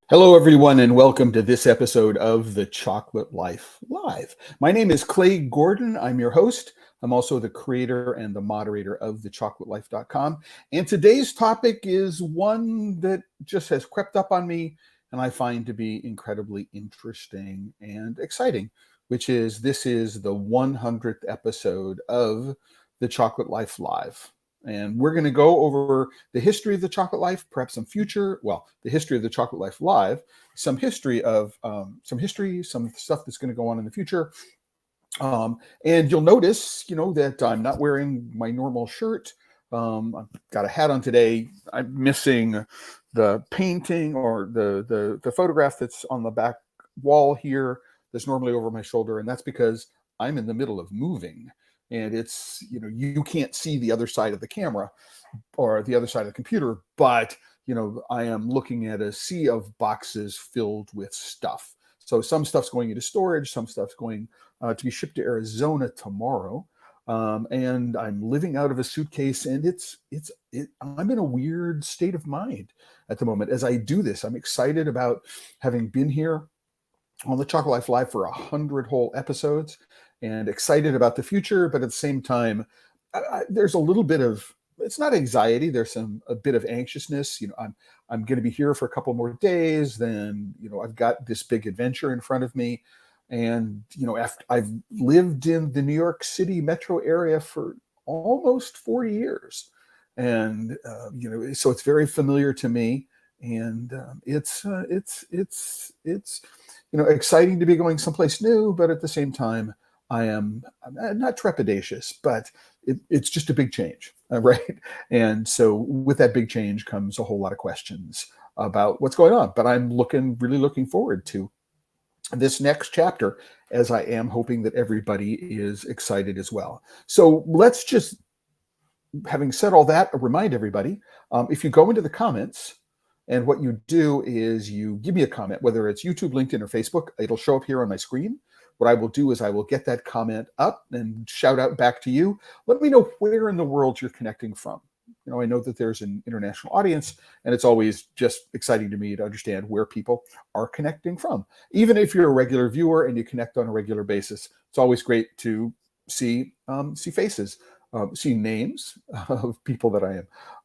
Hello, everyone, and welcome to this episode of The Chocolate Life Live. My name is Clay Gordon. I'm your host. I'm also the creator and the moderator of TheChocolateLife.com. And today's topic is one that just has crept up on me and I find to be incredibly interesting and exciting, which is this is the 100th episode of The Chocolate Life Live. And we're going to go over the history of the Chocolate Life, perhaps some future, the history of the Chocolate Life Live, some history, some stuff that's going to go on in the future. And you'll notice, that I'm not wearing my normal shirt. I've got a hat on today. I'm missing the painting or the photograph that's on the back wall here that's normally over my shoulder. And that's because I'm in the middle of moving. And it's, you can't see the other side of the camera or the other side of the computer, but, I am looking at a sea of boxes filled with stuff. So some stuff's going into storage, some stuff's going to be shipped to Arizona tomorrow. And I'm living out of a suitcase, and I'm in a weird state of mind at the moment as I do this. I'm excited about having been here on the Chocolate Life Live for 100 whole episodes, and excited about the future, but at the same time, there's a little bit of, it's not anxiety, there's a bit of anxiousness. I'm going to be here for a couple more days, then, I've got this big adventure in front of me. And, after I've lived in the New York City metro area for almost 40 years. And, so it's very familiar to me. And it's exciting to be going someplace new, but at the same time, I'm not trepidatious, but it's just a big change, right? And so with that big change comes a whole lot of questions about what's going on. But I'm really looking forward to this next chapter, as I am hoping that everybody is excited as well. So let's just, having said all that, remind everybody, if you go into the comments, and what you do is you give me a comment, whether it's YouTube, LinkedIn, or Facebook, it'll show up here on my screen. What I will do is I will get that comment up and shout out back to you. Let me know where in the world you're connecting from. I know that there's an international audience, and it's always just exciting to me to understand where people are connecting from. Even if you're a regular viewer and you connect on a regular basis, it's always great to see faces, see names of people that I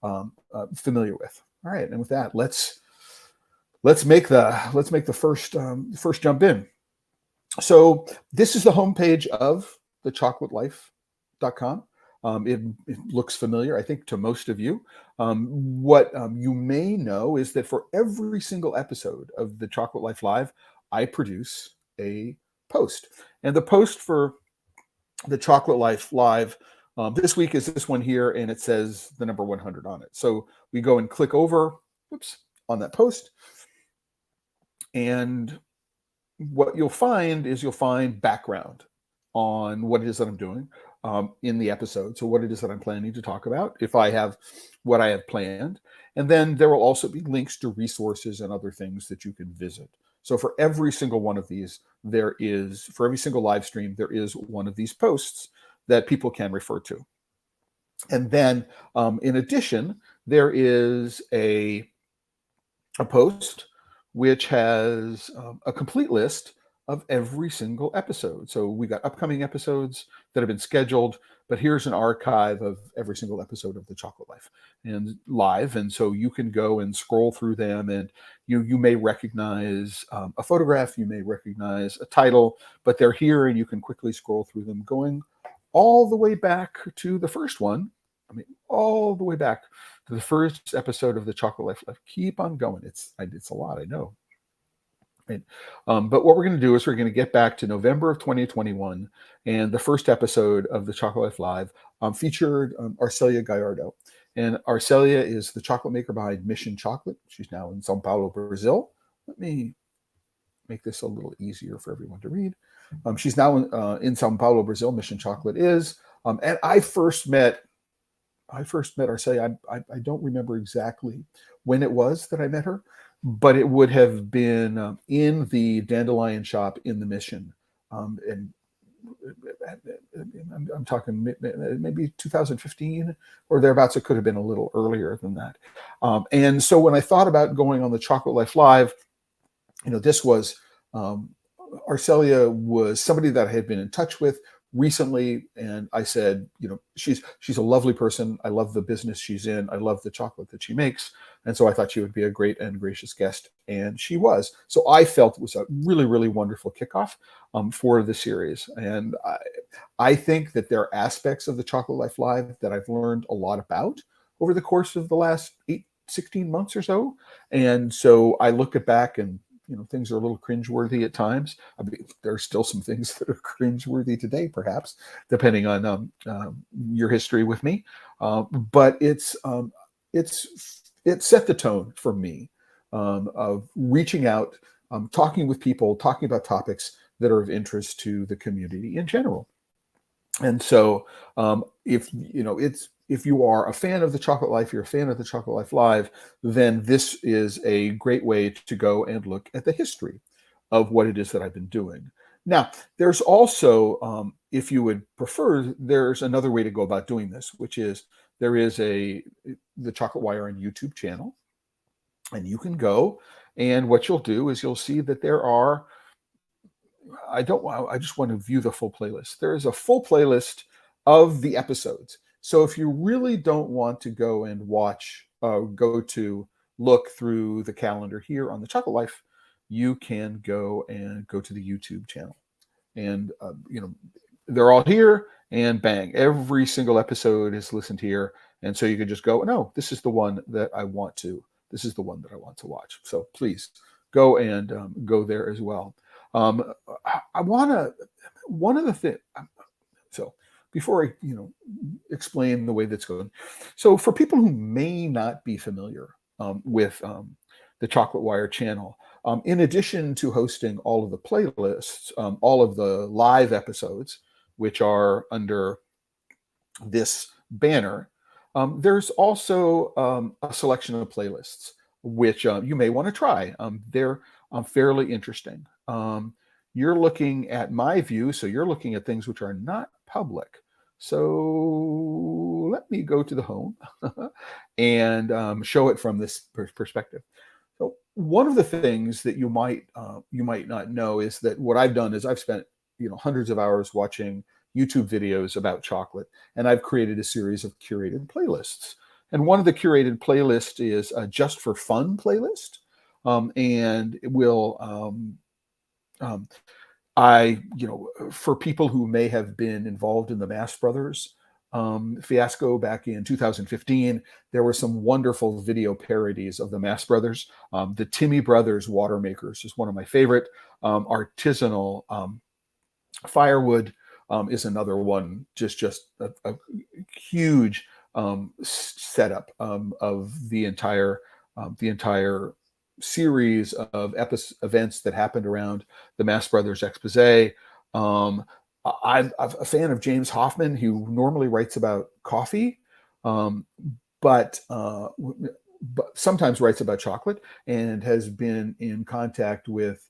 am familiar with. All right, and with that, let's make the first jump in. So this is the homepage of TheChocolateLife.com. It looks familiar, I think, to most of you. What you may know is that for every single episode of the Chocolate Life Live, I produce a post. And the post for the Chocolate Life Live this week is this one here, and it says the number 100 on it. So we go and click over, on that post. And what you'll find is background on what it is that I'm doing in the episode. So what it is that I'm planning to talk about, if I have what I have planned. And then there will also be links to resources and other things that you can visit. So for every single one of these, for every single live stream, there is one of these posts that people can refer to. And then in addition, there is a post which has a complete list of every single episode. So we got upcoming episodes that have been scheduled, but here's an archive of every single episode of The Chocolate Life and live. And so you can go and scroll through them, and you may recognize a photograph, you may recognize a title, but they're here and you can quickly scroll through them, going all the way back to the first one. All the way back to the first episode of The Chocolate Life. Keep on going. It's a lot, I know. Right. But what we're going to do is we're going to get back to November of 2021, and the first episode of The Chocolate Life Live featured Arcelia Gallardo. And Arcelia is the chocolate maker behind Mission Chocolate. She's now in São Paulo, Brazil. Let me make this a little easier for everyone to read. She's now in São Paulo, Brazil. Mission Chocolate is. And I first met Arcelia. I don't remember exactly when it was that I met her, but it would have been in the dandelion shop in the Mission. And I'm talking maybe 2015 or thereabouts. It could have been a little earlier than that. And so when I thought about going on the Chocolate Life Live, This was Arcelia was somebody that I had been in touch with recently, and I said, she's a lovely person. I love the business she's in. I love the chocolate that she makes, and so I thought she would be a great and gracious guest, and she was. So I felt it was a really, really wonderful kickoff for the series, and I think that there are aspects of the Chocolate Life Live that I've learned a lot about over the course of the last 16 months or so, and so I look back and things are a little cringeworthy at times. I mean, there are still some things that are cringeworthy today, perhaps, depending on your history with me. But it set the tone for me of reaching out, talking with people, talking about topics that are of interest to the community in general. And so, if you are a fan of The Chocolate Life, you're a fan of The Chocolate Life Live, then this is a great way to go and look at the history of what it is that I've been doing. Now, there's also, if you would prefer, there's another way to go about doing this, which is there is the Chocolate Wire on YouTube channel, and you can go, and what you'll do is you'll see that there are, I just want to view the full playlist. There is a full playlist of the episodes. So if you really don't want to go and watch, look through the calendar here on the Chocolate Life, you can go to the YouTube channel, and they're all here, and bang, every single episode is listened here, and so you can just go, no, this is the one that I want to. This is the one that I want to watch. So please go and go there as well. One of the things, so before I, explain the way that's going. So for people who may not be familiar with the Chocolate Wire channel, in addition to hosting all of the playlists, all of the live episodes, which are under this banner, there's also a selection of playlists, which you may want to try. They're fairly interesting. You're looking at my view, so you're looking at things which are not public. So let me go to the home and show it from this perspective. So one of the things that you might not know is that what I've done is I've spent hundreds of hours watching YouTube videos about chocolate, and I've created a series of curated playlists. And one of the curated playlists is a Just for Fun playlist, and it will for people who may have been involved in the Mass Brothers fiasco back in 2015, there were some wonderful video parodies of the Mass Brothers. The Timmy Brothers Water Makers is one of my favorite. Artisanal Firewood is another one. Just a huge setup of the entire series of events that happened around the Mass Brothers expose. I'm a fan of James Hoffman, who normally writes about coffee, but sometimes writes about chocolate, and has been in contact with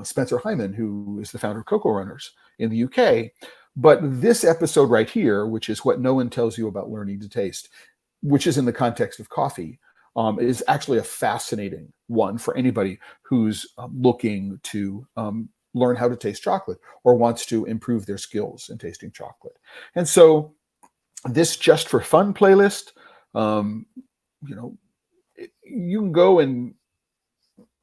Spencer Hyman, who is the founder of Cocoa Runners in the UK. But this episode right here, which is What No One Tells You About Learning to Taste, which is in the context of coffee, is actually a fascinating one for anybody who's looking to learn how to taste chocolate or wants to improve their skills in tasting chocolate. And so this Just for Fun playlist, you can go and,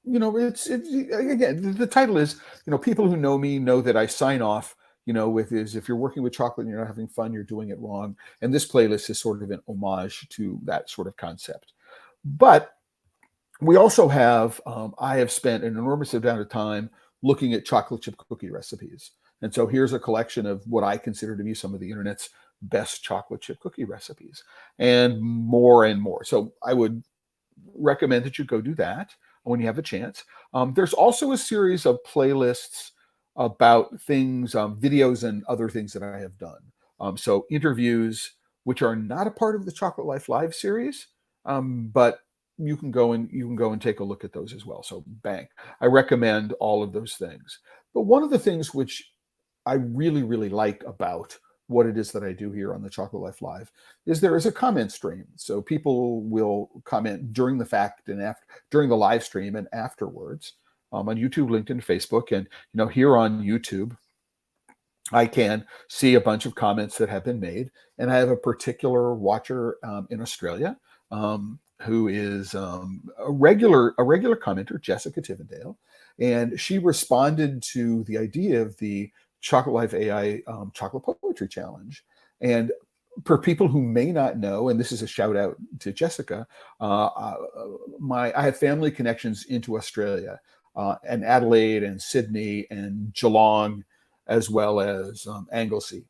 it's again, the title is, people who know me know that I sign off, with is, if you're working with chocolate and you're not having fun, you're doing it wrong. And this playlist is sort of an homage to that sort of concept. But we also have, I have spent an enormous amount of time looking at chocolate chip cookie recipes. And so here's a collection of what I consider to be some of the internet's best chocolate chip cookie recipes, and more and more. So I would recommend that you go do that when you have a chance. There's also a series of playlists about things, videos and other things that I have done. So interviews, which are not a part of the Chocolate Life Live series, but you can go and take a look at those as well. So bang, I recommend all of those things. But one of the things which I really, really like about what it is that I do here on the Chocolate Life Live is there is a comment stream. So people will comment during the fact and during the live stream and afterwards. on YouTube, LinkedIn, Facebook. And, here on YouTube, I can see a bunch of comments that have been made. And I have a particular watcher in Australia who is a regular commenter, Jessica Tivendale. And she responded to the idea of the Chocolate Life AI Chocolate Poetry Challenge. And for people who may not know, and this is a shout out to Jessica, I have family connections into Australia, and Adelaide and Sydney and Geelong, as well as Anglesey.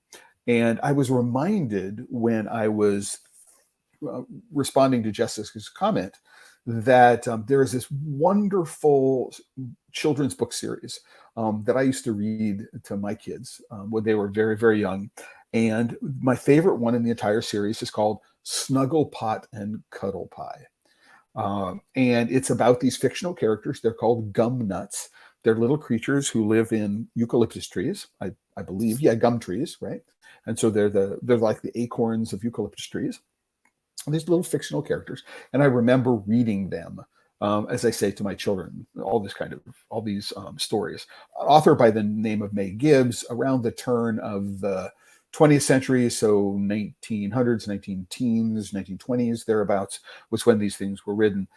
And I was reminded when I was responding to Jessica's comment that there is this wonderful children's book series that I used to read to my kids when they were very, very young. And my favorite one in the entire series is called Snuggle Pot and Cuddle Pie. And it's about these fictional characters. They're called gum nuts. They're little creatures who live in eucalyptus trees, I believe. Yeah, gum trees, right? And so they're like the acorns of eucalyptus trees. And these little fictional characters. And I remember reading them, as I say to my children, all these stories. An author by the name of May Gibbs, around the turn of the 20th century, so 1900s, 19-teens, 1920s, thereabouts, was when these things were written.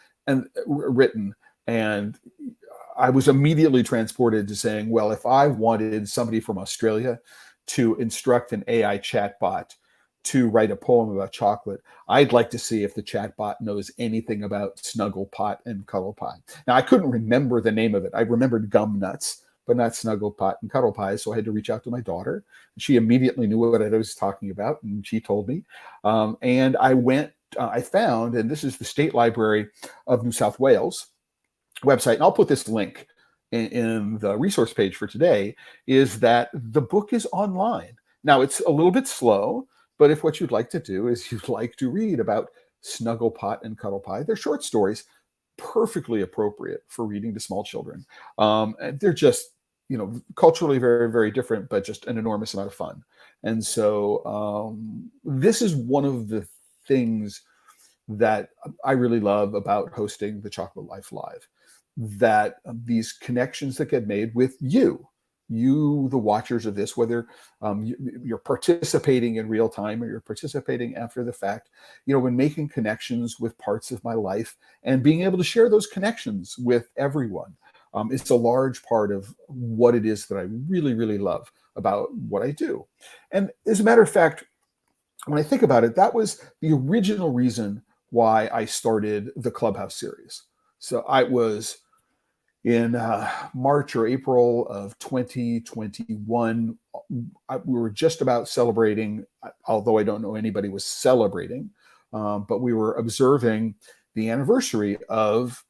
And I was immediately transported to saying, well, if I wanted somebody from Australia to instruct an AI chatbot to write a poem about chocolate, I'd like to see if the chatbot knows anything about Snuggle Pot and Cuddle Pie. Now, I couldn't remember the name of it. I remembered Gum Nuts, but not Snuggle Pot and Cuddle Pie. So I had to reach out to my daughter. She immediately knew what I was talking about, and she told me. And I found, and this is the State Library of New South Wales website, and I'll put this link in the resource page for today, is that the book is online. Now, it's a little bit slow, but if what you'd like to do is you'd like to read about Snuggle Pot and Cuddle Pie, they're short stories, perfectly appropriate for reading to small children. And they're just, culturally very, very different, but just an enormous amount of fun. And so this is one of the things that I really love about hosting the Chocolate Life Live, that these connections that get made with you, the watchers of this, whether you're participating in real time or you're participating after the fact, when making connections with parts of my life and being able to share those connections with everyone. It's a large part of what it is that I really, really love about what I do. And as a matter of fact, when I think about it, that was the original reason why I started the Clubhouse series. So I was in March or April of 2021, we were just about celebrating, although I don't know anybody was celebrating, but we were observing the anniversary of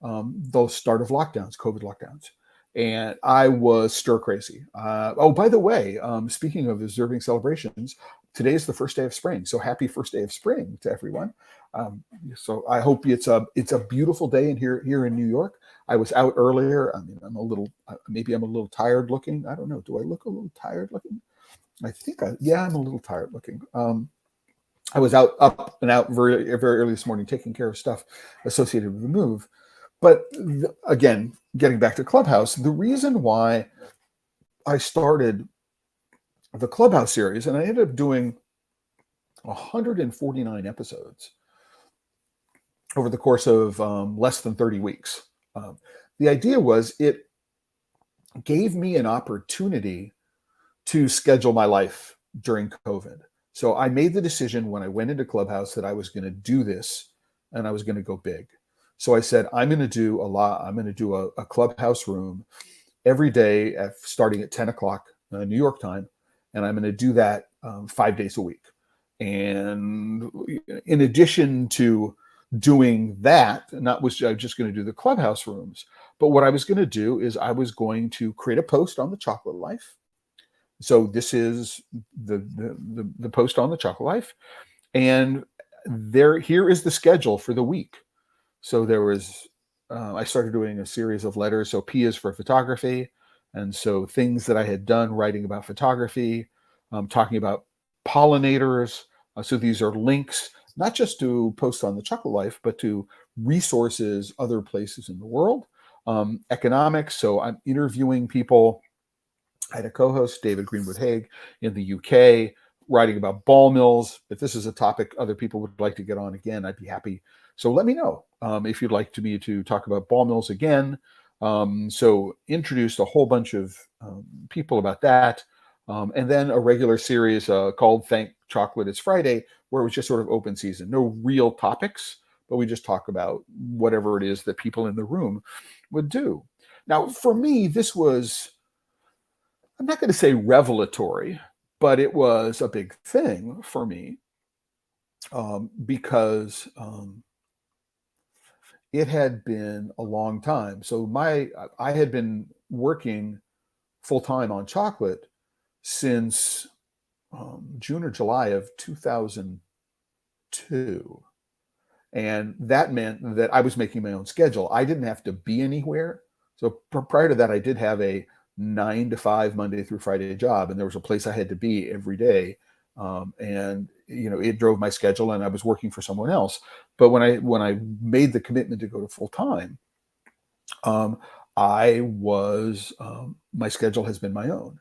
the start of lockdowns, COVID lockdowns. And I was stir crazy. Oh, by the way, speaking of observing celebrations, today is the first day of spring. So happy first day of spring to everyone. So I hope it's a beautiful day here in New York. I was out earlier. I mean, I'm a little tired looking. I don't know. Do I look a little tired looking? I think I'm a little tired looking. I was up and out very, very early this morning, taking care of stuff associated with the move. But again, getting back to Clubhouse, the reason why I started the Clubhouse series, and I ended up doing 149 episodes over the course of less than 30 weeks. The idea was it gave me an opportunity to schedule my life during COVID. So I made the decision when I went into Clubhouse that I was going to do this and I was going to go big. So I said, I'm going to do a Clubhouse room every day starting at 10 o'clock New York time. And I'm going to do that 5 days a week. And in addition to doing that, I was just going to do the Clubhouse rooms, but what I was going to do is I was going to create a post on the Chocolate Life. So this is the post on the Chocolate Life, and here is the schedule for the week. So there was I started doing a series of letters. So P is for photography, and so things that I had done writing about photography, talking about pollinators. So these are links, not just to post on the Chocolate Life, but to resources other places in the world. economics. So I'm interviewing people. I had a co-host, David Greenwood Haig, in the UK, writing about ball mills. If this is a topic other people would like to get on again, I'd be happy. So let me know if you'd like me to talk about ball mills again. So introduced a whole bunch of people about that. And then a regular series called Thank Chocolate It's Friday, where it was just sort of open season. No real topics, but we just talk about whatever it is that people in the room would do. Now, for me, this was, I'm not going to say revelatory, but it was a big thing for me because it had been a long time. So I had been working full time on chocolate since June or July of 2002. And that meant that I was making my own schedule. I didn't have to be anywhere. So prior to that, I did have a 9 to 5 Monday through Friday job, and there was a place I had to be every day. And it drove my schedule, and I was working for someone else. But when I made the commitment to go to full time, I was my schedule has been my own.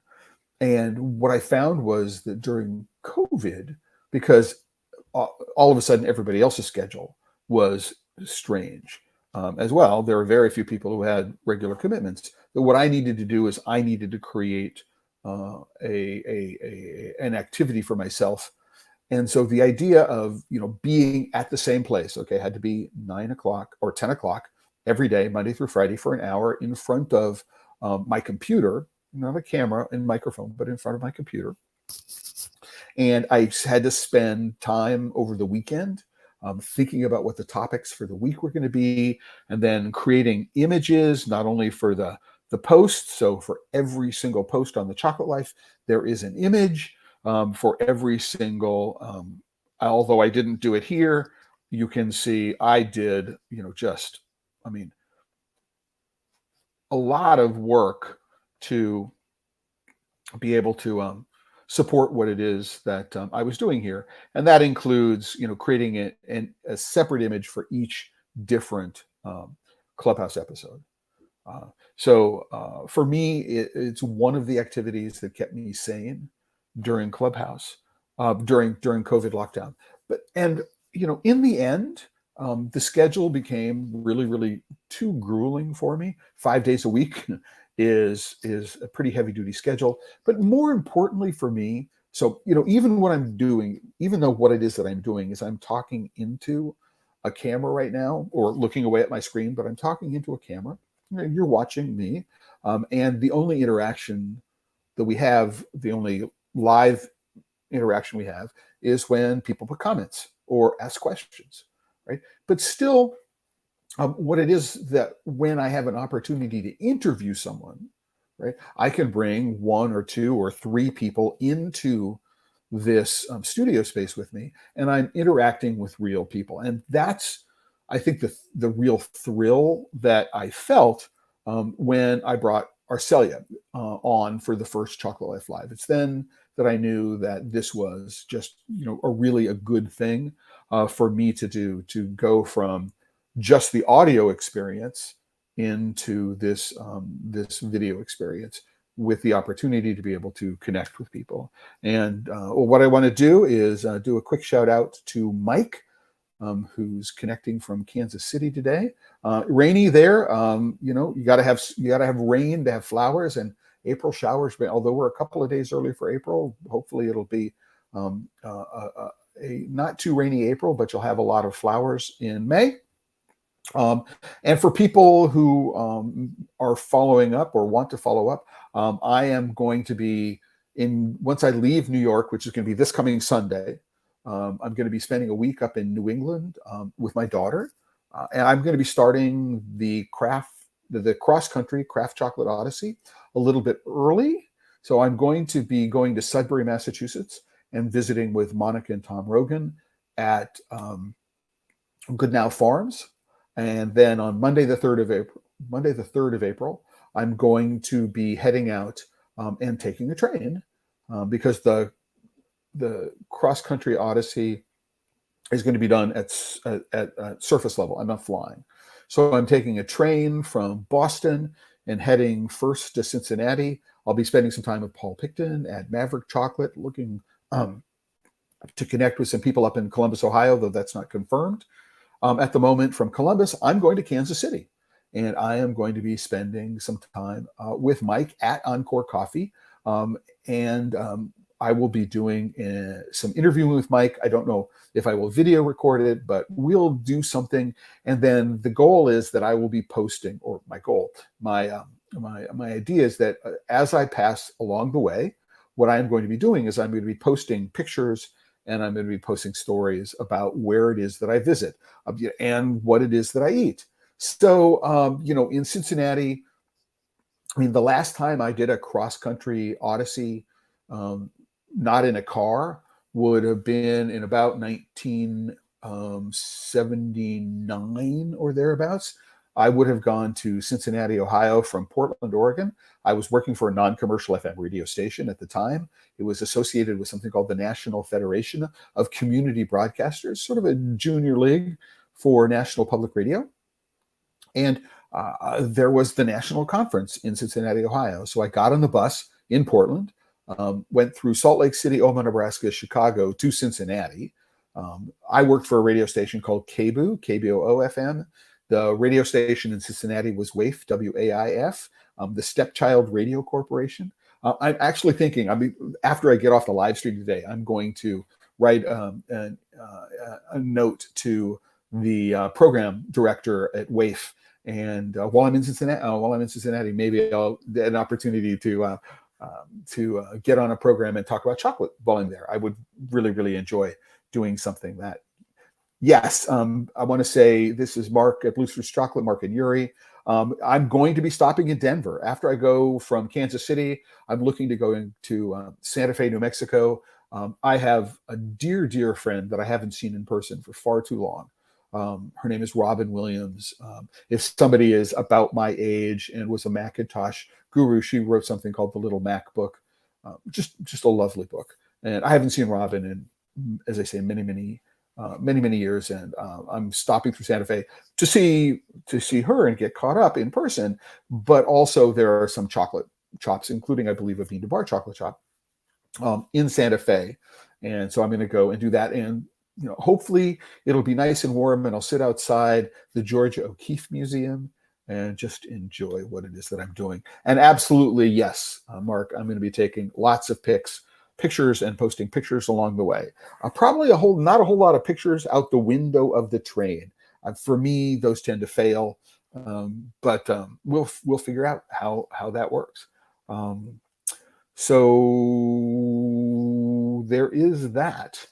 And what I found was that during COVID, because all of a sudden everybody else's schedule was strange as well. There were very few people who had regular commitments. But what I needed to do is I needed to create an activity for myself. And so the idea of being at the same place, okay, had to be 9 o'clock or 10 o'clock every day, Monday through Friday, for an hour in front of my computer, not a camera and microphone, but in front of my computer. And I had to spend time over the weekend thinking about what the topics for the week were going to be, and then creating images, not only for the post. So for every single post on The Chocolate Life, there is an image for every single, although I didn't do it here, you can see I did, a lot of work to be able to support what it is that I was doing here. And that includes, creating a separate image for each different Clubhouse episode. So for me, it's one of the activities that kept me sane during Clubhouse, during COVID lockdown. And in the end, the schedule became really, really too grueling for me. 5 days a week is a pretty heavy duty schedule. But more importantly for me, so even what I'm doing, even though what it is that I'm doing is I'm talking into a camera right now, or looking away at my screen, but I'm talking into a camera. You're watching me, and the only interaction that we have, the only live interaction we have, is when people put comments or ask questions, right? But still, what it is that when I have an opportunity to interview someone, right, I can bring 1 or 2 or 3 people into this studio space with me, and I'm interacting with real people. And that's, I think, the real thrill that I felt when I brought Arcelia on for the first Chocolate Life Live. It's then that I knew that this was just a good thing for me to do, to go from just the audio experience into this video experience, with the opportunity to be able to connect with people. And what I want to do is do a quick shout out to Mike, who's connecting from Kansas City today. Rainy there. You gotta have rain to have flowers, and April showers. Although we're a couple of days early for April, hopefully it'll be a not too rainy April, but you'll have a lot of flowers in May. And for people who are following up or want to follow up, I am going to be once I leave New York, which is going to be this coming Sunday. I'm going to be spending a week up in New England with my daughter, and I'm going to be starting the cross-country Craft Chocolate Odyssey a little bit early. So I'm going to be going to Sudbury, Massachusetts, and visiting with Monica and Tom Rogan at Goodnow Farms. And then on Monday, the 3rd of April, I'm going to be heading out and taking a train because the cross-country Odyssey is going to be done at surface level. I'm not flying. So I'm taking a train from Boston and heading first to Cincinnati. I'll be spending some time with Paul Picton at Maverick Chocolate, looking to connect with some people up in Columbus, Ohio, though that's not confirmed. At the moment, from Columbus, I'm going to Kansas City, and I am going to be spending some time with Mike at Encore Coffee. And I will be doing some interviewing with Mike. I don't know if I will video record it, but we'll do something. And then the goal is that I will be posting, or my goal, my idea is that as I pass along the way, what I'm going to be doing is I'm going to be posting pictures and I'm going to be posting stories about where it is that I visit and what it is that I eat. So, in Cincinnati, I mean, the last time I did a cross-country odyssey, not in a car, would have been in about 1979 or thereabouts. I would have gone to Cincinnati, Ohio from Portland, Oregon. I was working for a non-commercial FM radio station at the time. It was associated with something called the National Federation of Community Broadcasters, sort of a junior league for national public radio. And there was the national conference in Cincinnati, Ohio. So I got on the bus in Portland, went through Salt Lake City, Omaha, Nebraska, Chicago to Cincinnati. I worked for a radio station called KBOO, KBOO-FM. The radio station in Cincinnati was WAIF, W-A-I-F, the Stepchild Radio Corporation. I'm actually thinking, after I get off the live stream today, I'm going to write a note to the program director at WAIF. And while I'm in Cincinnati, maybe I'll get an opportunity to get on a program and talk about chocolate while I'm there. I would really, really enjoy doing something that. Yes, I want to say this is Mark at Lucifer's Chocolate, Mark and Yuri. I'm going to be stopping in Denver. After I go from Kansas City, I'm looking to go into Santa Fe, New Mexico. I have a dear, dear friend that I haven't seen in person for far too long. Her name is Robin Williams. If somebody is about my age and was a Macintosh guru, she wrote something called The Little Mac Book. Just a lovely book. And I haven't seen Robin in, as I say, many years, and I'm stopping through Santa Fe to see her and get caught up in person. But also there are some chocolate shops, including I believe a bean to bar chocolate shop in Santa Fe, and so I'm going to go and do that. And hopefully it'll be nice and warm, and I'll sit outside the Georgia O'Keeffe Museum and just enjoy what it is that I'm doing. And absolutely, yes, Mark, I'm going to be taking lots of pictures and posting pictures along the way. Probably not a whole lot of pictures out the window of the train. For me, those tend to fail, but we'll figure out how that works. So there is that.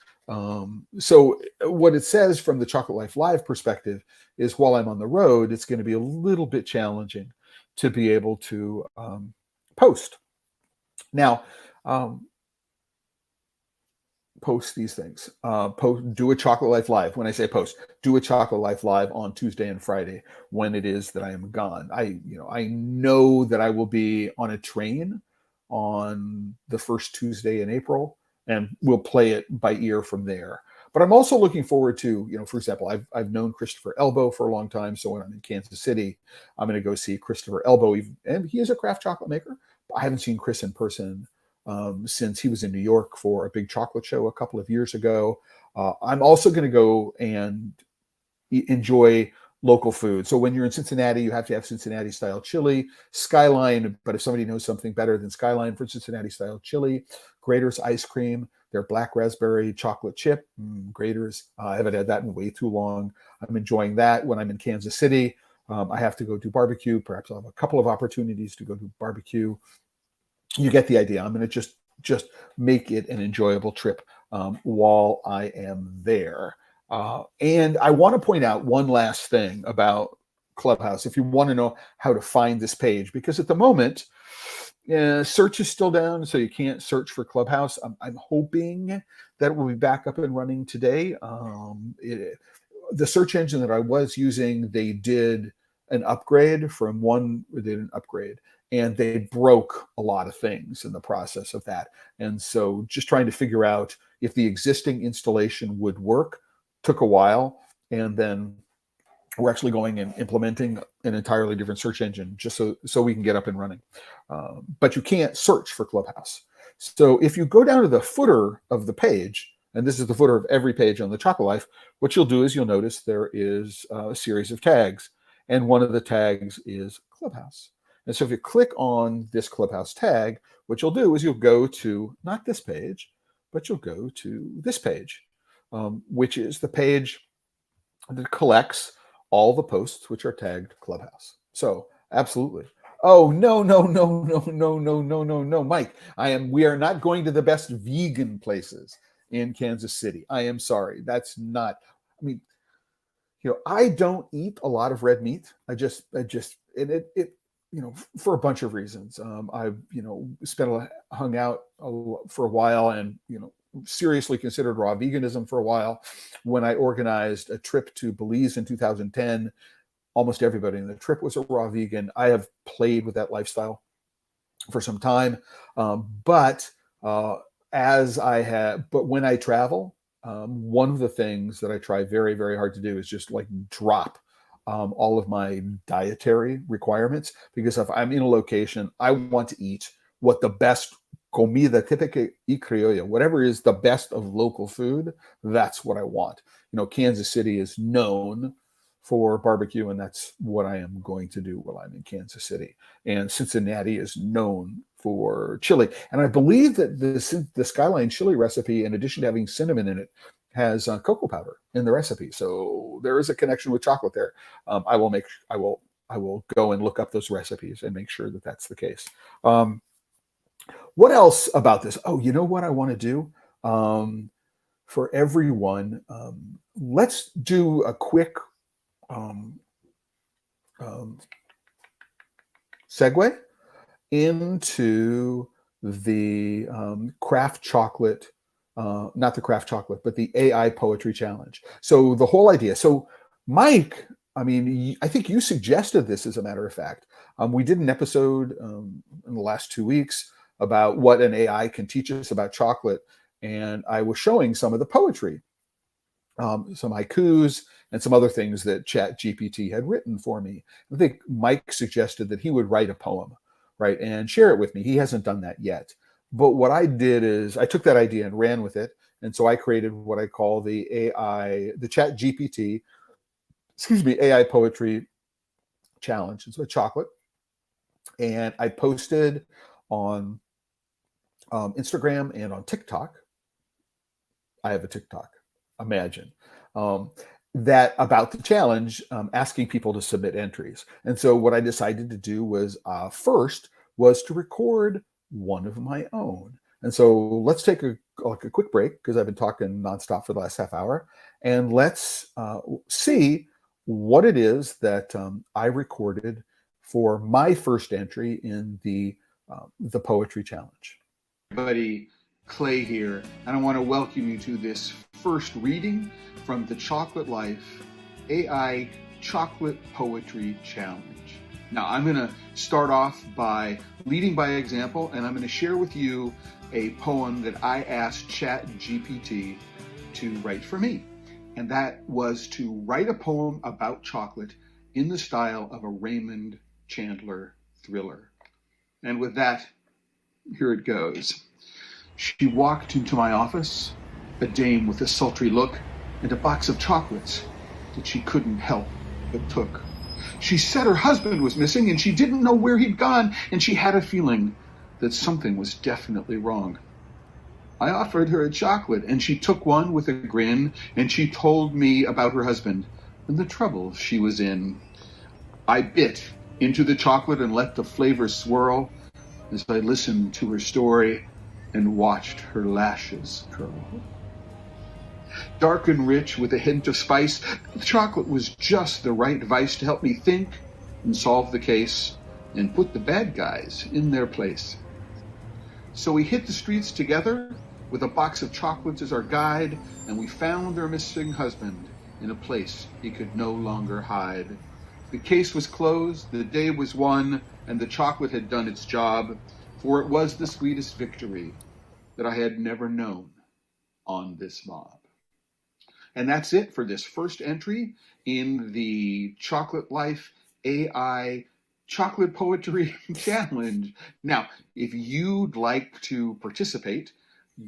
So what it says from the Chocolate Life Live perspective is, while I'm on the road, it's going to be a little bit challenging to be able to post. Now, post these things. Do a Chocolate Life Live. When I say post, do a Chocolate Life Live on Tuesday and Friday when it is that I am gone. I know that I will be on a train on the first Tuesday in April, and we'll play it by ear from there. But I'm also looking forward to, for example, I've known Christopher Elbow for a long time. So when I'm in Kansas City, I'm going to go see Christopher Elbow, and he is a craft chocolate maker. I haven't seen Chris in person since he was in New York for a big chocolate show a couple of years ago. I'm also going to go and enjoy local food. So when you're in Cincinnati, you have to have Cincinnati style chili. Skyline, but if somebody knows something better than Skyline for Cincinnati style chili, Grater's ice cream, their black raspberry chocolate chip, Grater's. I haven't had that in way too long. I'm enjoying that. When I'm in Kansas City, I have to go do barbecue. Perhaps I'll have a couple of opportunities to go do barbecue. You get the idea. I'm going to just make it an enjoyable trip while I am there. And I want to point out one last thing about Clubhouse. If you want to know how to find this page, because at the moment, search is still down, so you can't search for Clubhouse. I'm hoping that it will be back up and running today. The search engine that I was using, they did an upgrade and they broke a lot of things in the process of that. And so just trying to figure out if the existing installation would work took a while. And then we're actually going and implementing an entirely different search engine just so we can get up and running. But you can't search for Clubhouse. So if you go down to the footer of the page, and this is the footer of every page on the Chocolate Life, what you'll do is you'll notice there is a series of tags, and one of the tags is Clubhouse. And so if you click on this Clubhouse tag, what you'll do is you'll go to not this page, but you'll go to this page, which is the page that collects all the posts which are tagged Clubhouse. So absolutely. Oh, no, Mike. We are not going to the best vegan places in Kansas City. I am sorry. That's not, I mean, I don't eat a lot of red meat. For a bunch of reasons. I've, hung out for a while and, seriously considered raw veganism for a while. When I organized a trip to Belize in 2010, almost everybody in the trip was a raw vegan. I have played with that lifestyle for some time. But when I travel, one of the things that I try very, very hard to do is just like drop all of my dietary requirements, because if I'm in a location, I want to eat what the best comida típica y criolla, whatever is the best of local food, that's what I want. Kansas City is known for barbecue, and that's what I am going to do while I'm in Kansas City. And Cincinnati is known for chili. And I believe that the Skyline chili recipe, in addition to having cinnamon in it, has cocoa powder in the recipe. So there is a connection with chocolate there. I will go and look up those recipes and make sure that that's the case. What else about this? Oh, you know what I want to do for everyone? Let's do a quick segue into the craft chocolate, not the craft chocolate, but the AI poetry challenge. So the whole idea. So Mike, I think you suggested this, as a matter of fact. We did an episode in the last 2 weeks about what an AI can teach us about chocolate. And I was showing some of the poetry, some haikus and some other things that ChatGPT had written for me. I think Mike suggested that he would write a poem, right, and share it with me. He hasn't done that yet. But what I did is I took that idea and ran with it. And so I created what I call the ChatGPT, AI poetry challenge. It's with chocolate. And I posted on Instagram and on TikTok. I have a TikTok, imagine, that about the challenge, asking people to submit entries. And so what I decided to do was first was to record one of my own. And so let's take a quick break, because I've been talking nonstop for the last half hour, and let's see what it is that I recorded for my first entry in the poetry challenge. Everybody, Clay here, and I want to welcome you to this first reading from the Chocolate Life AI Chocolate Poetry Challenge. Now, I'm going to start off by leading by example, and I'm going to share with you a poem that I asked ChatGPT to write for me. And that was to write a poem about chocolate in the style of a Raymond Chandler thriller. And with that, here it goes. She walked into my office, a dame with a sultry look and a box of chocolates that she couldn't help but took. She said her husband was missing and she didn't know where he'd gone, and she had a feeling that something was definitely wrong. I offered her a chocolate and she took one with a grin, and she told me about her husband and the trouble she was in. I bit into the chocolate and let the flavor swirl as I listened to her story and watched her lashes curl. Dark and rich with a hint of spice, the chocolate was just the right vice to help me think and solve the case and put the bad guys in their place. So we hit the streets together with a box of chocolates as our guide, and we found their missing husband in a place he could no longer hide. The case was closed, the day was won, and the chocolate had done its job, for it was the sweetest victory that I had never known on this mob. And that's it for this first entry in the Chocolate Life AI Chocolate Poetry Challenge. Now, if you'd like to participate,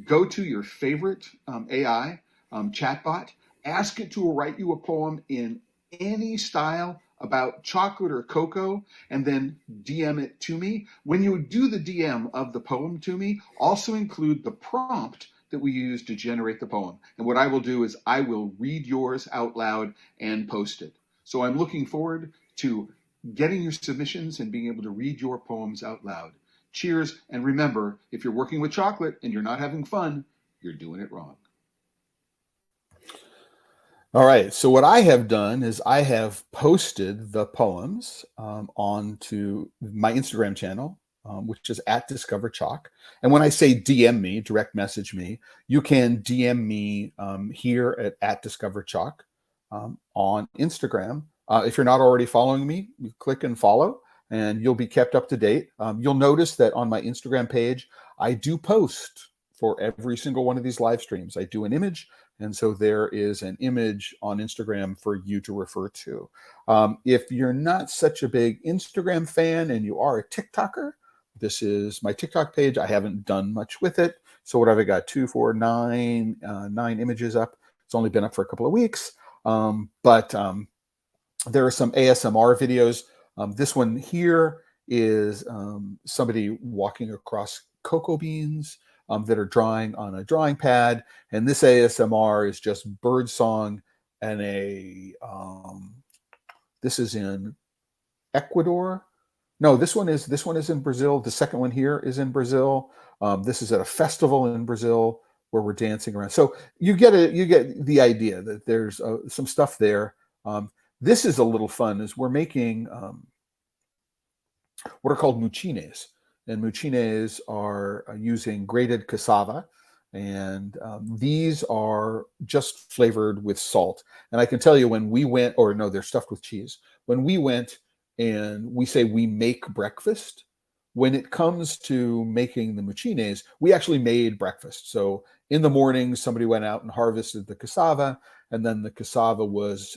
go to your favorite AI chatbot, ask it to write you a poem in any style about chocolate or cocoa, and then DM it to me. When you do the DM of the poem to me, also include the prompt that we use to generate the poem. And what I will do is I will read yours out loud and post it. So I'm looking forward to getting your submissions and being able to read your poems out loud. Cheers, and remember, if you're working with chocolate and you're not having fun, you're doing it wrong. All right, so what I have done is I have posted the poems onto my Instagram channel, which is at Discover Chalk. And when I say DM me, direct message me, you can DM me here at Discover Chalk on Instagram. If you're not already following me, you click and follow, and you'll be kept up to date. You'll notice that on my Instagram page, I do post for every single one of these live streams. I do an image, and so there is an image on Instagram for you to refer to. If you're not such a big Instagram fan and you are a TikToker, this is my TikTok page. I haven't done much with it. So what have I got? 2, 4, 9, 9 images up. It's only been up for a couple of weeks. But there are some ASMR videos. This one here is somebody walking across cocoa beans that are drawing on a drawing pad. And this ASMR is just bird song and this is in Ecuador. No, this one is in Brazil. The second one here is in Brazil. This is at a festival in Brazil where we're dancing around. So you get the idea that there's some stuff there. This is a little fun, is we're making what are called mucines. And mucines are using grated cassava. And these are just flavored with salt. And I can tell you when we went, or no, they're stuffed with cheese. When we went and we say we make breakfast, when it comes to making the mucines, we actually made breakfast. So in the morning, somebody went out and harvested the cassava, and then the cassava was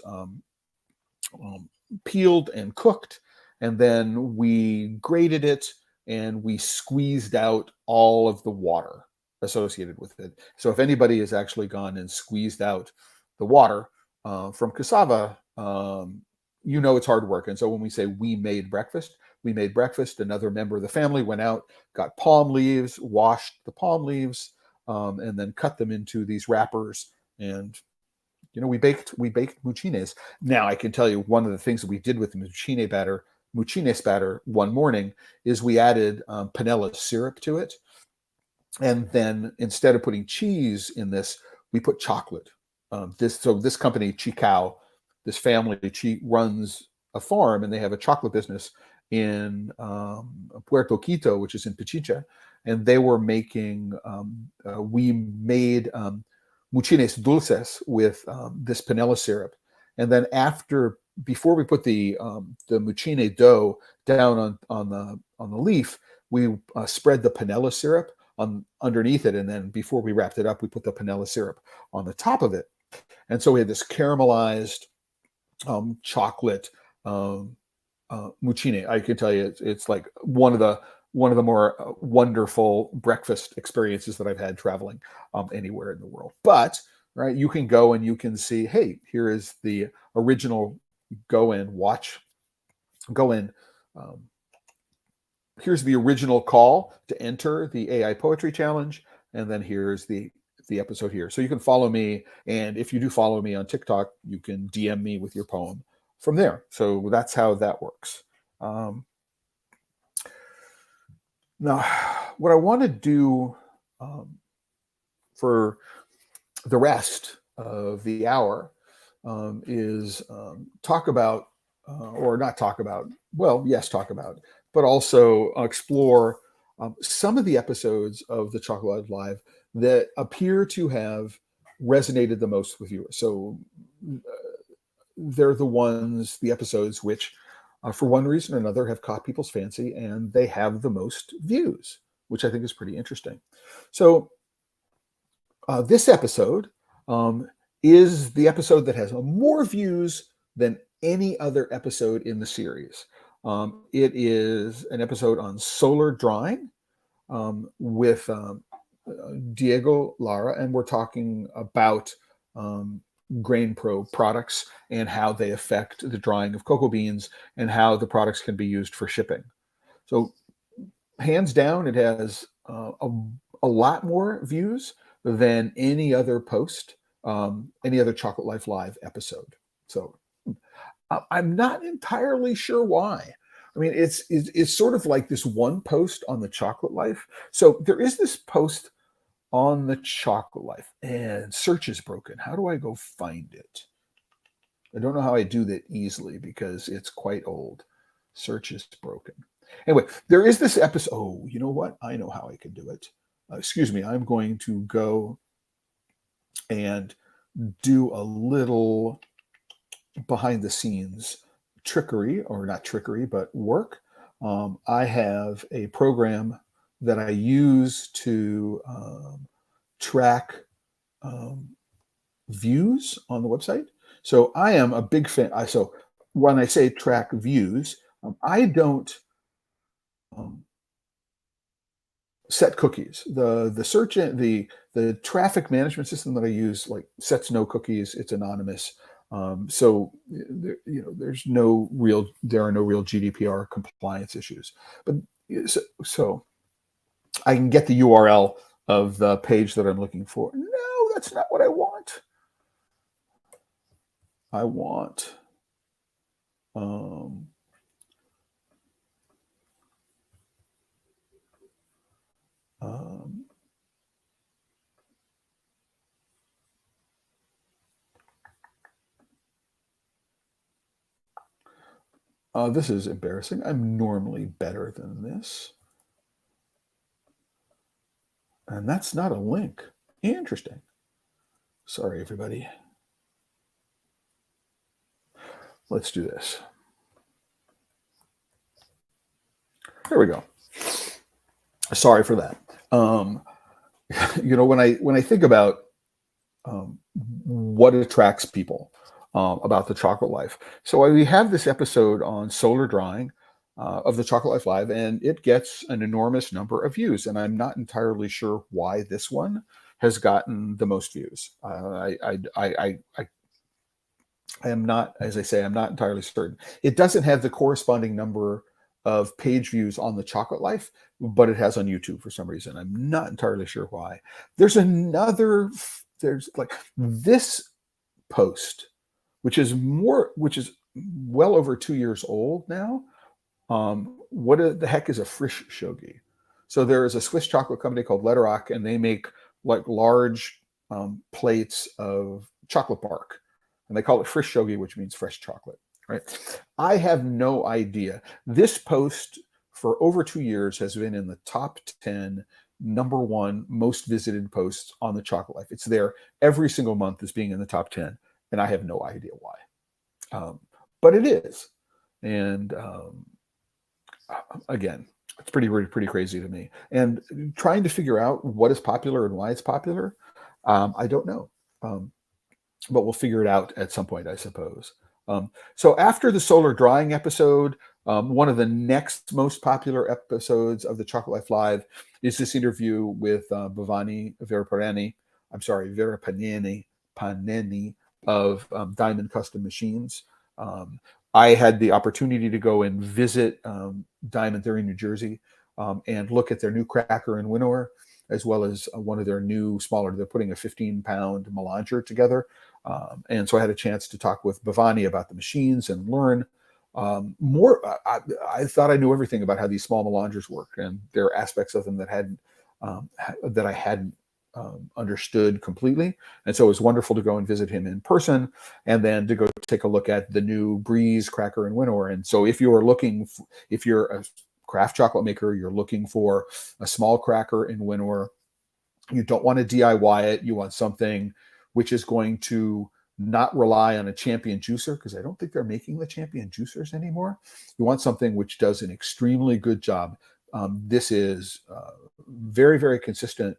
peeled and cooked, and then we grated it and we squeezed out all of the water associated with it. So if anybody has actually gone and squeezed out the water from cassava, you know it's hard work. And so when we say we made breakfast, another member of the family went out, got palm leaves, washed the palm leaves, and then cut them into these wrappers. And we baked mucines. Now I can tell you one of the things that we did with the mucines batter one morning is we added panela syrup to it. And then instead of putting cheese in this, we put chocolate. This company, Chicao, this family, runs a farm, and they have a chocolate business in Puerto Quito, which is in Pichincha. And they were making, we made mucines dulces with this panela syrup. And then before we put the mucine dough down on the leaf, we spread the panela syrup underneath it, and then before we wrapped it up, we put the panela syrup on the top of it. And so we had this caramelized chocolate mucine. I can tell you, it's like one of the more wonderful breakfast experiences that I've had traveling anywhere in the world. But right, you can go and you can see, hey, here is the original. Go in, watch. Go in. Here's the original call to enter the AI Poetry Challenge, and then here's the episode here. So you can follow me, and if you do follow me on TikTok, you can DM me with your poem from there. So that's how that works. Now, what I want to do for the rest of the hour is talk about, or not talk about, well, yes, talk about, but also explore some of the episodes of the Chocolate Live that appear to have resonated the most with viewers. So they're the episodes which, for one reason or another, have caught people's fancy, and they have the most views, which I think is pretty interesting. So this episode is the episode that has more views than any other episode in the series. It is an episode on solar drawing with Diego Lara, and we're talking about Grain Pro products and how they affect the drying of cocoa beans and how the products can be used for shipping. So hands down, it has a lot more views than any other post, any other Chocolate Life Live episode. So I'm not entirely sure why. I mean, it's sort of like this one post on the Chocolate Life. So there is this post on the Chocolate Life, and search is broken. How do I go find it? I don't know how I do that easily because it's quite old. Search is broken. Anyway, there is this episode. Oh, you know what? I know how I can do it. Excuse me. I'm going to go and do a little behind the scenes trickery, or not trickery, but work. I have a program that I use to track views on the website. So I am a big fan. So when I say track views, I don't set cookies. The search the traffic management system that I use like sets no cookies. It's anonymous. So there are no real GDPR compliance issues. But so I can get the URL of the page that I'm looking for. No, that's not what I want. I want this is embarrassing. I'm normally better than this. And that's not a link. Interesting. Sorry, everybody. Let's do this. There we go. Sorry for that. When I think about what attracts people about the Chocolate Life, so we have this episode on solar drying of the Chocolate Life Live, and it gets an enormous number of views. And I'm not entirely sure why this one has gotten the most views. I am not, as I say, I'm not entirely certain. It doesn't have the corresponding number of page views on the Chocolate Life, but it has on YouTube for some reason. I'm not entirely sure why. There's like this post, which is well over 2 years old now. What the heck is a frisch shogi? So there is a Swiss chocolate company called Letterock, and they make like large plates of chocolate bark. And they call it frisch shogi, which means fresh chocolate, right? I have no idea. This post for over 2 years has been in the top 10 #1 most visited posts on the Chocolate Life. It's there every single month as being in the top 10, and I have no idea why. But it is. And again, it's pretty crazy to me. And trying to figure out what is popular and why it's popular, I don't know. But we'll figure it out at some point, I suppose. So after the solar drying episode, one of the next most popular episodes of the Chocolate Life Live is this interview with Bhavani Verapaneni of Diamond Custom Machines. I had the opportunity to go and visit Diamond there in New Jersey and look at their new cracker and winnower, as well as one of their new smaller, they're putting a 15-pound melanger together. And so I had a chance to talk with Bhavani about the machines and learn more. I thought I knew everything about how these small melangers work, and there are aspects of them that I hadn't understood completely. And so it was wonderful to go and visit him in person, and then to go take a look at the new Breeze cracker and winnower. And so if you're a craft chocolate maker, you're looking for a small cracker and winnower, you don't want to DIY it. You want something which is going to not rely on a Champion juicer, because I don't think they're making the Champion juicers anymore. You want something which does an extremely good job. This is very, very consistent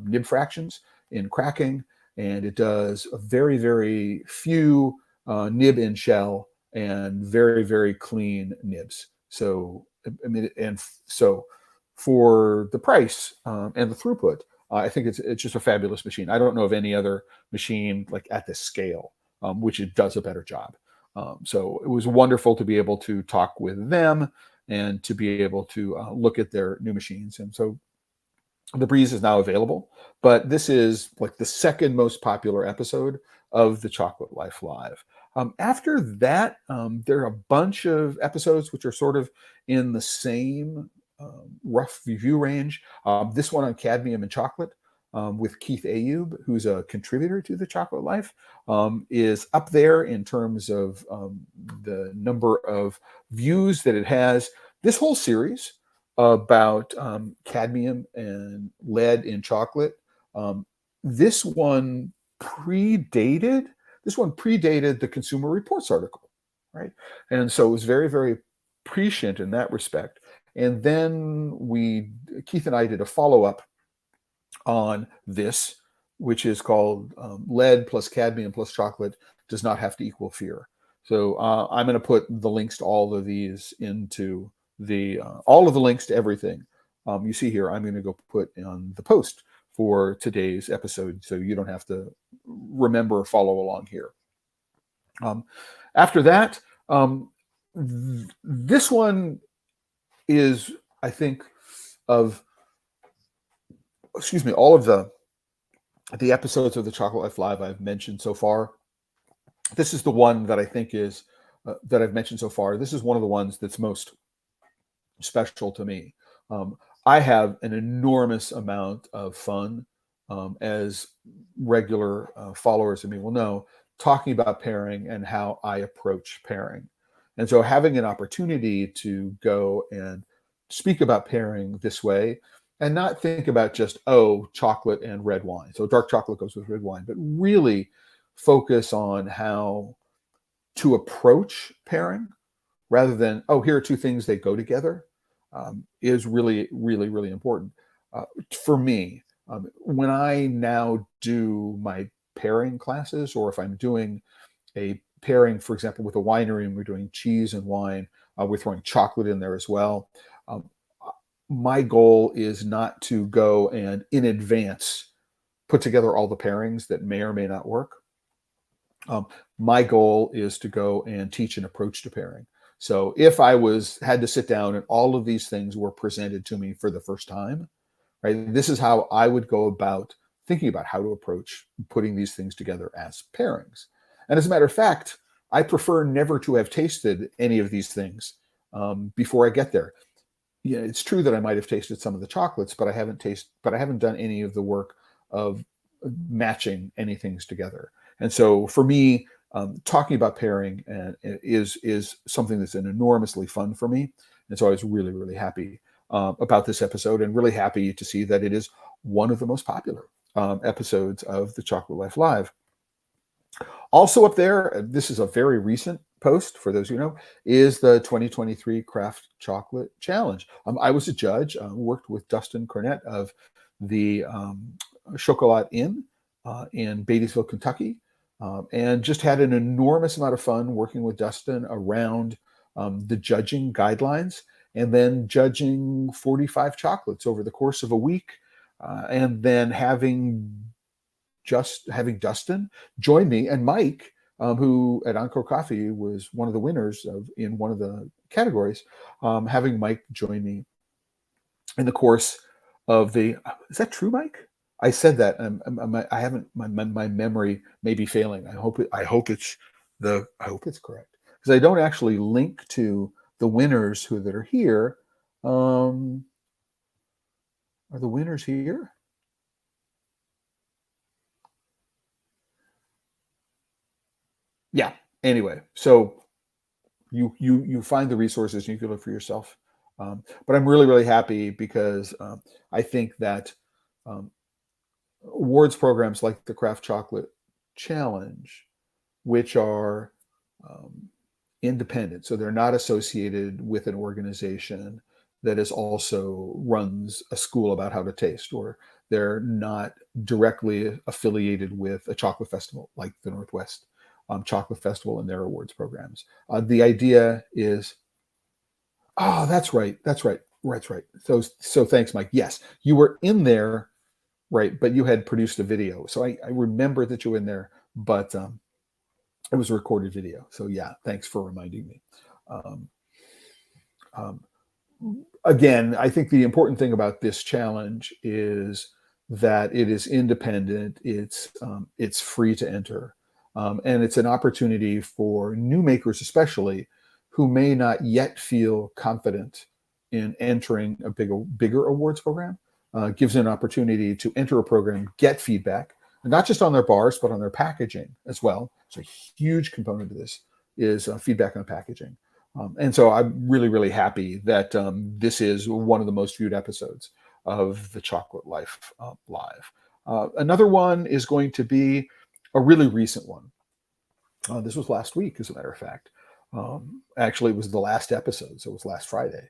nib fractions in cracking, and it does a very, very few nib in shell and very, very clean nibs. So, I mean, and so for the price and the throughput, I think it's just a fabulous machine. I don't know of any other machine like at this scale, which it does a better job. So it was wonderful to be able to talk with them and to be able to look at their new machines. And so the Breeze is now available, but this is like the second most popular episode of the Chocolate Life Live. After that, there are a bunch of episodes which are sort of in the same rough review range. This one on cadmium and chocolate with Keith Ayub, who's a contributor to The Chocolate Life, is up there in terms of the number of views that it has. This whole series about cadmium and lead in chocolate. This one predated the Consumer Reports article, right? And so it was very, very prescient in that respect. And then Keith and I did a follow-up on this, which is called Lead plus Cadmium plus Chocolate Does Not Have to Equal Fear. So I'm going to put the links to all of these into all of the links to everything you see here. I'm going to go put on the post for today's episode, so you don't have to remember or follow along here. After that, this one is, I think, of all of the episodes of the Chocolate Life Live I've mentioned so far. This is the one that I think is that I've mentioned so far. This is one of the ones that's most special to me. I have an enormous amount of fun, as regular followers of me will know, talking about pairing and how I approach pairing. And so having an opportunity to go and speak about pairing this way and not think about just, chocolate and red wine. So dark chocolate goes with red wine, but really focus on how to approach pairing rather than, here are two things that go together, is really, really, really important. For me, when I now do my pairing classes, or if I'm doing a pairing, for example, with a winery and we're doing cheese and wine, we're throwing chocolate in there as well. My goal is not to go and in advance put together all the pairings that may or may not work. My goal is to go and teach an approach to pairing. So if I had to sit down and all of these things were presented to me for the first time, right, this is how I would go about thinking about how to approach putting these things together as pairings. And as a matter of fact, I prefer never to have tasted any of these things before I get there. Yeah, it's true that I might have tasted some of the chocolates, but I haven't done any of the work of matching any things together. And so for me, talking about pairing is something that's enormously fun for me. And so I was really, really happy about this episode, and really happy to see that it is one of the most popular episodes of the Chocolate Life Live. Also up there, this is a very recent post, for those who know, is the 2023 Craft Chocolate Challenge. I was a judge, worked with Dustin Cornett of the Chocolat Inn in Batesville, Kentucky, and just had an enormous amount of fun working with Dustin around the judging guidelines, and then judging 45 chocolates over the course of a week, and then having Dustin join me, and Mike, who at Encore Coffee was one of the winners in one of the categories, having Mike join me in the course of the. Is that true, Mike? I said that. I haven't. My memory may be failing. I hope it's correct, because I don't actually link to the winners that are here. Are the winners here? Yeah. Anyway, so you find the resources and you can look for yourself. But I'm really, really happy because I think that awards programs like the Craft Chocolate Challenge, which are independent, so they're not associated with an organization, that is also runs a school about how to taste, or they're not directly affiliated with a chocolate festival like the Northwest Chocolate Festival and their awards programs. The idea is, oh, that's right. So thanks, Mike. Yes, you were in there, right? But you had produced a video. So I remember that you were in there, but it was a recorded video. So yeah, thanks for reminding me. Um, um, Again, I think the important thing about this challenge is that it is independent. It's free to enter, and it's an opportunity for new makers, especially who may not yet feel confident in entering a bigger awards program. Gives an opportunity to enter a program, get feedback, and not just on their bars, but on their packaging as well. So a huge component of this is feedback on packaging. And so I'm really, really happy that this is one of the most viewed episodes of the Chocolate Life Live. Another one is going to be a really recent one. This was last week, as a matter of fact. Actually, it was the last episode, so it was last Friday,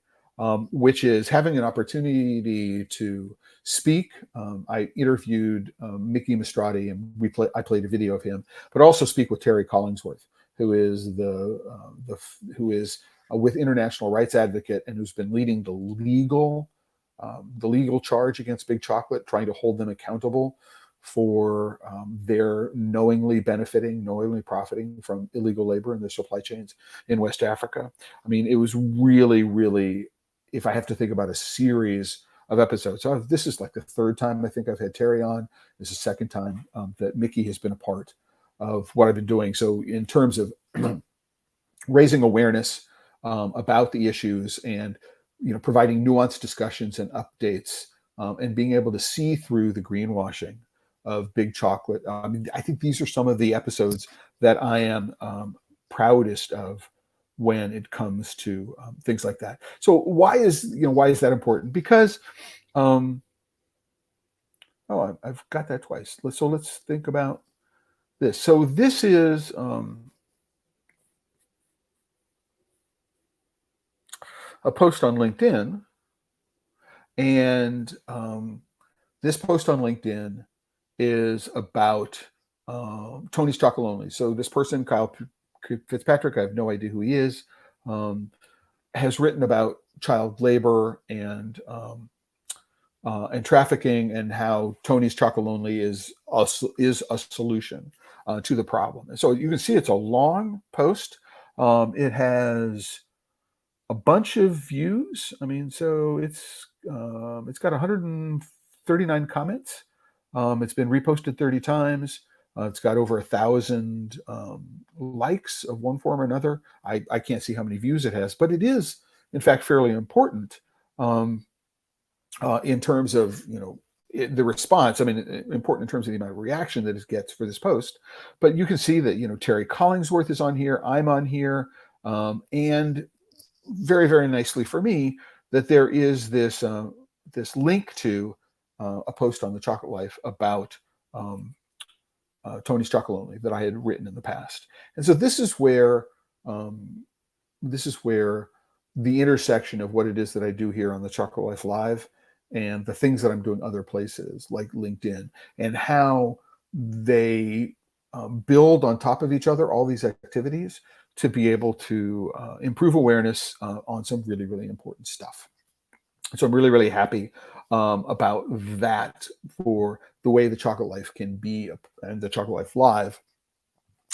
which is having an opportunity to speak. I interviewed Mickey Mastrati, and I played a video of him, but also speak with Terry Collingsworth, who is with International Rights Advocate and who's been leading the legal charge against Big Chocolate, trying to hold them accountable for their knowingly profiting from illegal labor in their supply chains in West Africa. I mean, it was really, really, if I have to think about a series of episodes, so this is like the third time I think I've had Terry on. This is the second time that Mickey has been a part of what I've been doing. So in terms of raising awareness about the issues, and providing nuanced discussions and updates, and being able to see through the greenwashing of Big Chocolate. I think these are some of the episodes that I am proudest of when it comes to things like that. So why is that important? Because I've got that twice. Let's think about this. So this is a post on LinkedIn, and this post on LinkedIn is about Tony's Chocolate Only. So this person, Kyle Fitzpatrick, I have no idea who he is, has written about child labor and trafficking, and how Tony's Chocolate Only is a solution to the problem. And so you can see it's a long post. It has a bunch of views. I mean, so it's got 139 comments. It's been reposted 30 times. It's got over 1,000 likes of one form or another. I can't see how many views it has, but it is, in fact, fairly important in terms of the response. I mean, important in terms of the amount of reaction that it gets for this post. But you can see that Terry Collingsworth is on here. I'm on here, and very, very nicely for me that there is this link to a post on the Chocolate Life about Tony's Chocolate Only that I had written in the past. And so this is where the intersection of what it is that I do here on the Chocolate Life Live and the things that I'm doing other places like LinkedIn, and how they build on top of each other, all these activities, to be able to improve awareness on some really, really important stuff. So I'm really, really happy about that, for the way the Chocolate Life can be, and the Chocolate Life Live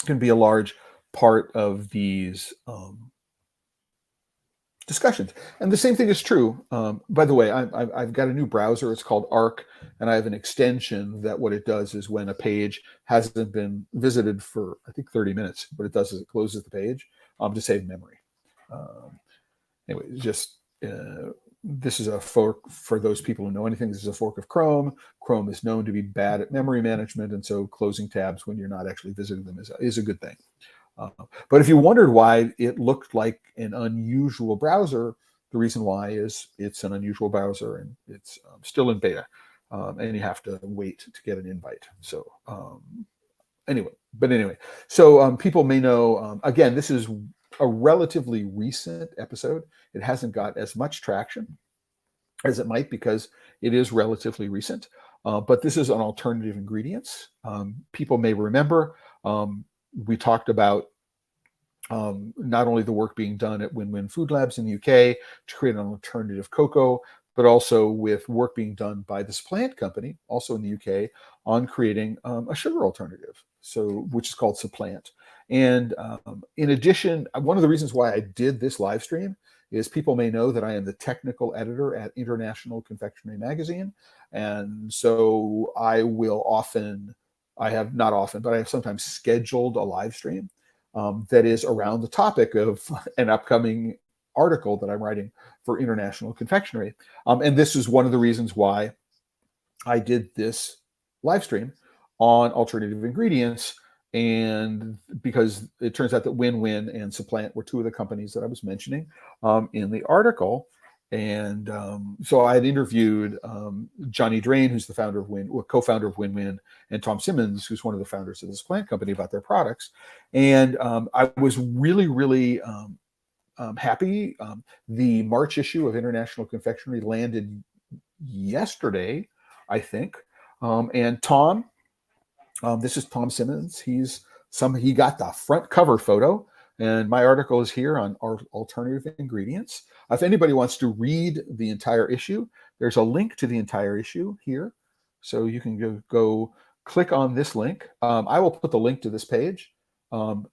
can be a large part of these discussions. And the same thing is true. By the way, I've got a new browser. It's called Arc, and I have an extension that what it does is when a page hasn't been visited for, I think, 30 minutes, what it does is it closes the page to save memory. Anyway, just this is a fork for those people who know anything. This is a fork of Chrome. Chrome is known to be bad at memory management, and so closing tabs when you're not actually visiting them is a good thing. But if you wondered why it looked like an unusual browser, the reason why is it's an unusual browser, and it's still in beta, and you have to wait to get an invite. So anyway, so people may know, again, this is a relatively recent episode. It hasn't got as much traction as it might, because it is relatively recent. But this is on alternative ingredients. People may remember we talked about not only the work being done at Win-Win Food Labs in the UK to create an alternative cocoa, but also with work being done by this plant company, also in the UK, on creating a sugar alternative, which is called Supplant. And in addition, one of the reasons why I did this live stream is people may know that I am the technical editor at International Confectionery Magazine. And so I have sometimes scheduled a live stream that is around the topic of an upcoming article that I'm writing for International Confectionery. And this is one of the reasons why I did this live stream on alternative ingredients. And because it turns out that Win-Win and Supplant were two of the companies that I was mentioning in the article. And so I had interviewed Johnny Drain, who's the co-founder of Win-Win, and Tom Simmons, who's one of the founders of this plant company, about their products. And I was really, really happy. The March issue of International Confectionery landed yesterday, I think. And Tom, this is Tom Simmons. He got the front cover photo, and my article is here on our alternative ingredients. If anybody wants to read the entire issue, there's a link to the entire issue here. So you can go click on this link. I will put the link to this page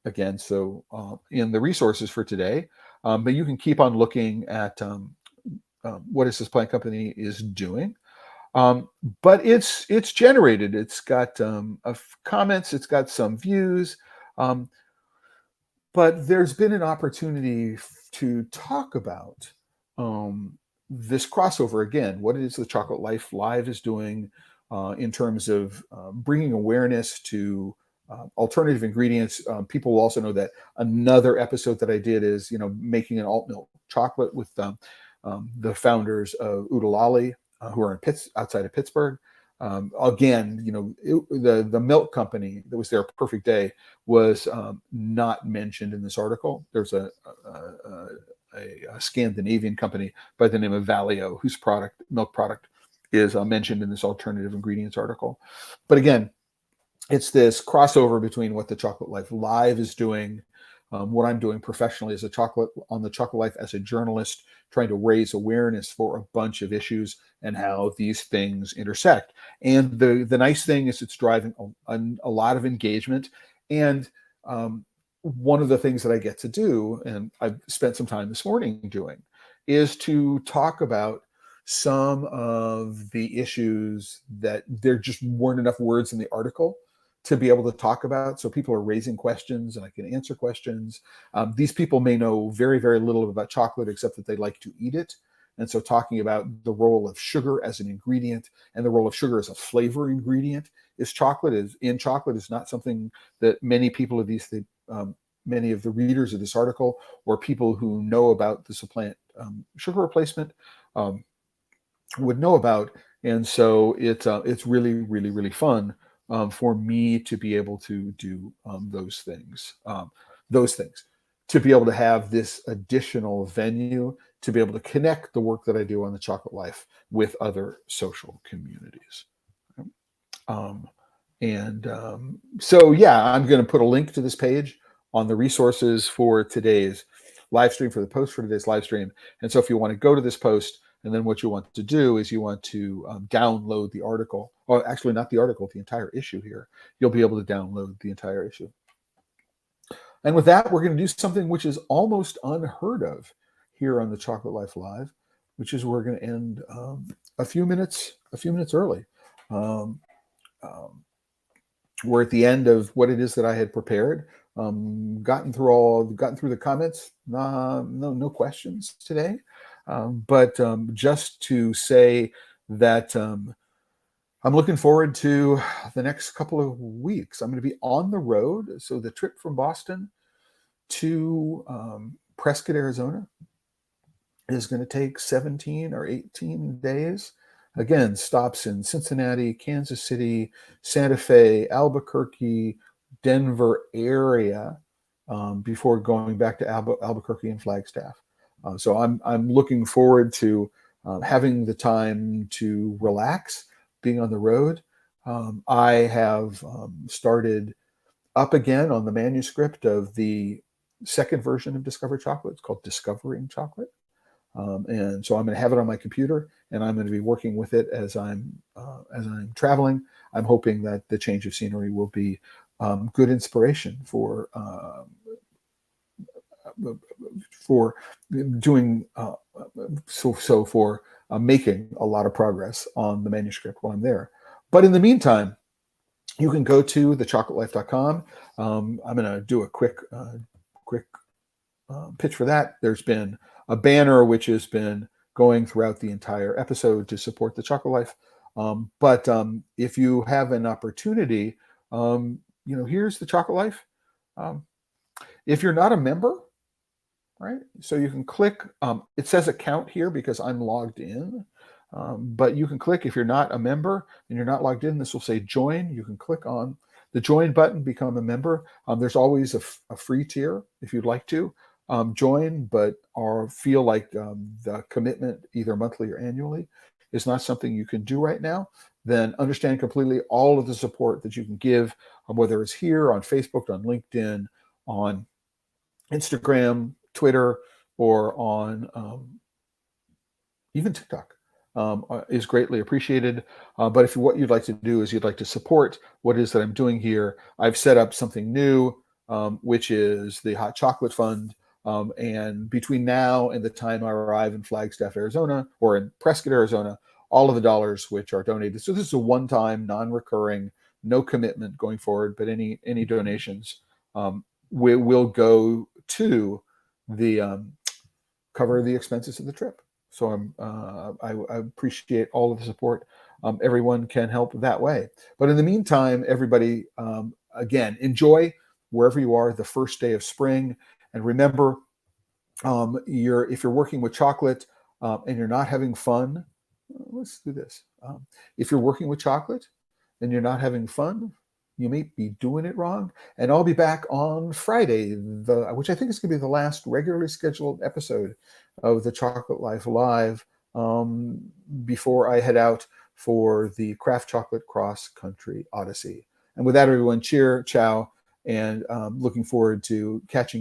again, so in the resources for today. But you can keep on looking at what this plant company is doing. But it's generated. It's got comments. It's got some views. But there's been an opportunity to talk about this crossover again. What it is the Chocolate Life Live is doing in terms of bringing awareness to alternative ingredients. People will also know that another episode that I did is making an alt milk chocolate with the founders of Udalali, who are outside of Pittsburgh. Again, the milk company that was there, Perfect Day, was not mentioned in this article. There's a Scandinavian company by the name of Valio, whose milk product is mentioned in this alternative ingredients article. But again, it's this crossover between what the Chocolate Life Live is doing, what I'm doing professionally on the Chocolate Life as a journalist, trying to raise awareness for a bunch of issues and how these things intersect. And the nice thing is it's driving a lot of engagement. And one of the things that I get to do, and I've spent some time this morning doing, is to talk about some of the issues that there just weren't enough words in the article to be able to talk about. So people are raising questions and I can answer questions. These people may know very, very little about chocolate except that they like to eat it. And so talking about the role of sugar as an ingredient and the role of sugar as a flavor ingredient in chocolate is not something that many people of many of the readers of this article or people who know about the Supplant sugar replacement would know about. And so it's really, really, really fun for me to be able to do those things, to be able to have this additional venue, to be able to connect the work that I do on the Chocolate Life with other social communities. So yeah, I'm going to put a link to this page on the resources for today's live stream, for the post for today's live stream. And so if you want to go to this post, and then what you want to do is you want to download the article, or actually not the article, the entire issue here. You'll be able to download the entire issue. And with that, we're going to do something which is almost unheard of here on the Chocolate Life Live, which is we're going to end a few minutes early. We're at the end of what it is that I had prepared. Gotten through the comments. No questions today. But just to say that I'm looking forward to the next couple of weeks. I'm going to be on the road. So the trip from Boston to Prescott, Arizona is going to take 17 or 18 days. Again, stops in Cincinnati, Kansas City, Santa Fe, Albuquerque, Denver area before going back to Albuquerque and Flagstaff. So I'm looking forward to having the time to relax, being on the road. I have started up again on the manuscript of the second version of Discover Chocolate. It's called Discovering Chocolate. And so I'm going to have it on my computer, and I'm going to be working with it as I'm traveling. I'm hoping that the change of scenery will be good inspiration for doing for making a lot of progress on the manuscript while I'm there. But in the meantime, you can go to TheChocolateLife.com. I'm going to do a quick pitch for that. There's been a banner which has been going throughout the entire episode to support the Chocolate Life. But if you have an opportunity, here's the Chocolate Life. If you're not a member, right? So you can click, it says account here because I'm logged in, but you can click, if you're not a member and you're not logged in, this will say join. You can click on the join button, become a member. There's always a free tier if you'd like to join, but or feel like the commitment either monthly or annually is not something you can do right now, then understand completely all of the support that you can give, whether it's here on Facebook, on LinkedIn, on Instagram, Twitter, or on even TikTok is greatly appreciated. But if what you'd like to do is you'd like to support what it is that I'm doing here, I've set up something new, which is the Hot Chocolate Fund. And between now and the time I arrive in Flagstaff, Arizona, or in Prescott, Arizona, all of the dollars which are donated. So this is a one-time, non-recurring, no commitment going forward, but any donations will go to the cover the expenses of the trip. So I appreciate all of the support. Everyone can help that way. But in the meantime, everybody, again, enjoy wherever you are the first day of spring. And remember, if you're working with chocolate and you're not having fun, let's do this. If you're working with chocolate and you're not having fun, you may be doing it wrong. And I'll be back on Friday, which I think is going to be the last regularly scheduled episode of the Chocolate Life Live before I head out for the Craft Chocolate Cross Country Odyssey. And with that, everyone, cheer, ciao, and looking forward to catching